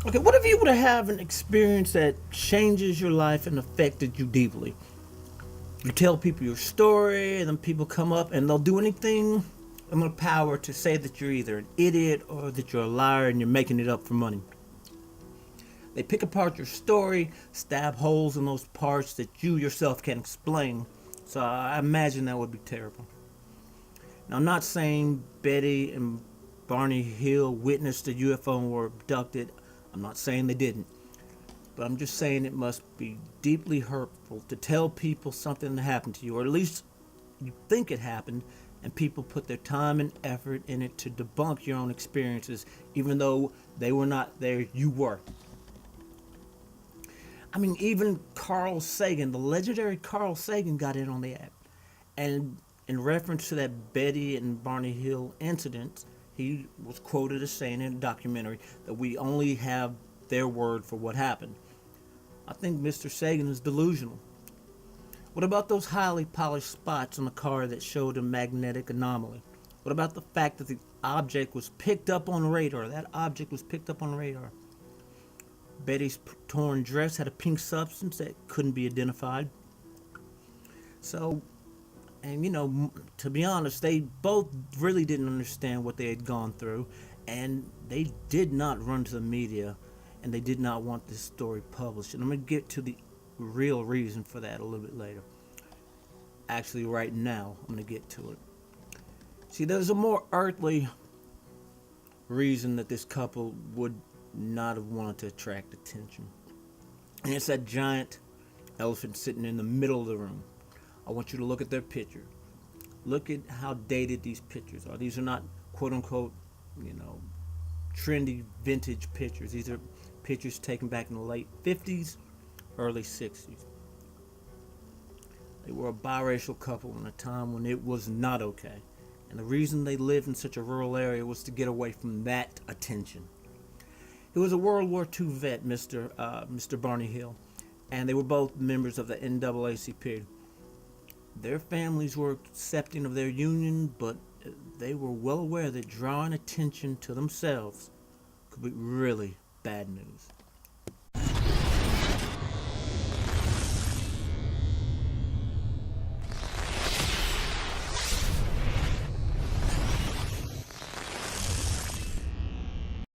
Okay, what if you were to have an experience that changes your life and affected you deeply? You tell people your story, and then people come up and they'll do anything in their power to say that you're either an idiot or that you're a liar and you're making it up for money. They pick apart your story, stab holes in those parts that you yourself can't explain. So I imagine that would be terrible. Now, I'm not saying Betty and Barney Hill witnessed a UFO and were abducted. I'm not saying they didn't. But I'm just saying it must be deeply hurtful to tell people something happened to you, or at least you think it happened, and people put their time and effort in it to debunk your own experiences, even though they were not there, you were. I mean, even Carl Sagan, the legendary Carl Sagan, got in on the act. And in reference to that Betty and Barney Hill incident, he was quoted as saying in a documentary that we only have their word for what happened. I think Mr. Sagan is delusional. What about those highly polished spots on the car that showed a magnetic anomaly? What about the fact that the object was picked up on radar? That object was picked up on radar. Betty's torn dress had a pink substance that couldn't be identified. So, and to be honest, they both really didn't understand what they had gone through, and they did not run to the media, and they did not want this story published. And I'm going to get to the real reason for that a little bit later. Actually, right now, I'm going to get to it. See, there's a more earthly reason that this couple would not have wanted to attract attention. And it's that giant elephant sitting in the middle of the room. I want you to look at their picture. Look at how dated these pictures are. These are not quote unquote, trendy vintage pictures. These are pictures taken back in the late 50s, early 60s. They were a biracial couple in a time when it was not okay. And the reason they lived in such a rural area was to get away from that attention. He was a World War II vet, Mr. Barney Hill, and they were both members of the NAACP. Their families were accepting of their union, but they were well aware that drawing attention to themselves could be really bad news.